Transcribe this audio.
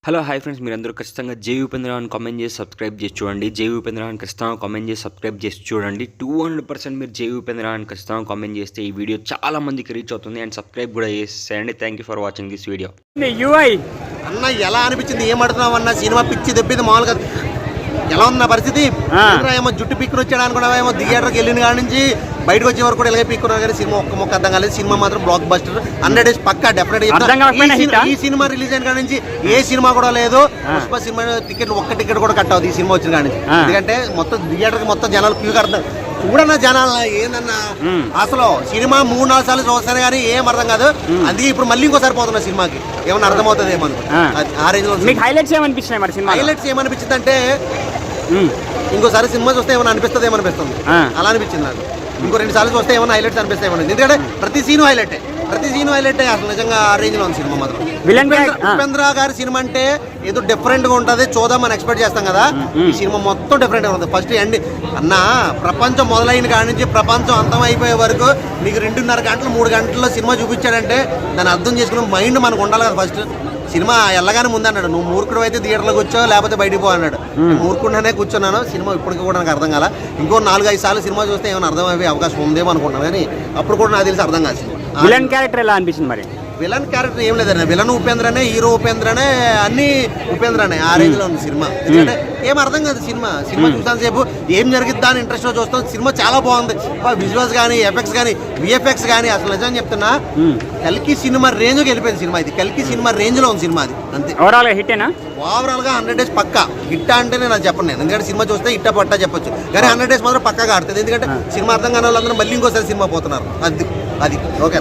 Hello hi friends, మీరందరూ ఖచ్చితంగా జై ఉపేంద్ర అని కామెంట్ చేసి సబ్స్క్రైబ్ చేసి చూడండి. జై ఉపేంద్ర అని ఖచ్చితంగా కామెంట్ చేసి సబ్స్క్రైబ్ చేసి చూడండి. 200% మీరు జై ఉపేంద్ర అని ఖచ్చితంగా కామెంట్ చేస్తే ఈ వీడియో చాలా మందికి రీచ్ అవుతుంది. అండ్ సబ్స్క్రైబ్ కూడా చేసేయండి. Thank you for watching this video. UI అన్న ఎలా అనిపించింది? ఏం అడుగుతున్నావు అన్న? సినిమా పిచ్చి దెబ్బింది మామూలుగా. ఎలా ఉంది నా పరిస్థితి? ఏమో జుట్టు పిక్కుని వచ్చాడు అనుకున్నావా? ఏమో థియేటర్కి వెళ్ళిన కాడి నుంచి బయటకు వచ్చే వరకు కూడా ఇలాగే పిక్కున్నారు, కానీ సినిమా ఒక్క మొక్క అర్థం కాలేదు. సినిమా మాత్రం బ్లాక్ బస్టర్ 100 days పక్కా డెఫినెట్. ఈ సినిమా రిలీజ్ అయిన కాడి నుంచి ఏ సినిమా కూడా లేదు. పుష్ప సినిమా టికెట్ ఒక్క టికెట్ కూడా కట్ అవుతుంది ఈ సినిమా వచ్చిన కాడి నుంచి. ఎందుకంటే మొత్తం థియేటర్కి మొత్తం జనాలు క్యూ కడతారు. చూడన్నా జనాలు ఏందన్నా, అసలు సినిమా 3-4 సార్లు చూస్తాను కానీ ఏం అర్థం కాదు. అందుకే ఇప్పుడు మళ్ళీ ఇంకోసారి పోతున్నా సినిమాకి, ఏమన్నా అర్థమవుతుంది ఏమో ఆ రేంజ్ లో. హైలైట్స్ ఏమనిపించినాయి మరి సినిమా? హైలైట్స్ ఏమనిపించింది అంటే, ఇంకోసారి సినిమా చూస్తే ఏమైనా అనిపిస్తుంది ఏమనిపిస్తుంది, అలా అనిపించింది నాకు. ఇంకో 2 సార్లు చూస్తే ఏమైనా హైలైట్స్ అనిపిస్తాయి ఏమన్నా. ఎందుకంటే ప్రతి సీను హైలైటే అసలు నిజంగా ఆ రేంజ్ లో ఉంది సినిమా మాత్రం. ఉపేంద్ర గారి సినిమా అంటే ఏదో డిఫరెంట్ గా ఉంటుంది, చూద్దాం అని ఎక్స్పెక్ట్ చేస్తాం కదా. ఈ సినిమా మొత్తం డిఫరెంట్ గా ఉంటుంది. ఫస్ట్ ఎండ్ అన్న, ప్రపంచం మొదలైన కాడి నుంచి ప్రపంచం అంతం అయిపోయే వరకు మీకు 2.5 గంటలు 3 గంటల్లో సినిమా చూపించాడంటే దాన్ని అర్థం చేసుకునే మైండ్ మనకు ఉండాలి కదా. ఫస్ట్ సినిమా వెళ్ళగానే ముందు అన్నాడు, నువ్వు మూర్ఖుడు అయితే థియేటర్లోకి వచ్చావు, లేకపోతే బయటికి పో అన్నాడు. మూర్ఖుడునే కూర్చున్నాను. సినిమా ఇప్పటికి కూడా నాకు అర్థం కాల. ఇంకో 4-5 సార్లు సినిమా చూస్తే ఏమైనా అర్థం అయ్యే అవకాశం ఉందేమో అనుకుంటున్నాను, కానీ అప్పుడు కూడా నాకు తెలిసి అర్థం కాదు. విలన్ క్యారెక్టర్ ఎలా అనిపించింది మరి? విలన్ క్యారెక్టర్ ఏం లేదన్న, విలన్ ఉపేంద్రనే, హీరో ఉపేంద్రనే, అన్ని ఉపేంద్రనే. ఆ రేంజ్ లో ఉంది సినిమా. ఎందుకంటే ఏం అర్థం కాదు సినిమా చూస్తాను సేపు ఏం జరిగిద్దా అని ఇంట్రెస్ట్ చూస్తాం. సినిమా చాలా బాగుంది. విజువల్స్ కానీ, ఎఫెక్ట్స్ కానీ, విఎఫ్ఎక్స్ కానీ అసలు నిజం చెప్తున్నా కల్కి సినిమా రేంజ్కి వెళ్ళిపోయింది సినిమా. ఇది కల్కి సినిమా రేంజ్ లో ఉంది సినిమా. అది అంతే. ఓవరాల్ గా హిట్టేనా? ఓవరాల్ గా 100 days పక్కా హిట్ అంటే నేను చెప్పను. ఎందుకంటే సినిమా చూస్తే ఇట్టా పట్టా చెప్పొచ్చు, కానీ 100 days మాత్రం పక్కాగా ఆడుతుంది. ఎందుకంటే సినిమా అర్థం కాని వాళ్ళందరూ మళ్ళీ ఇంకోసారి సినిమా పోతున్నారు. అది ఓకే.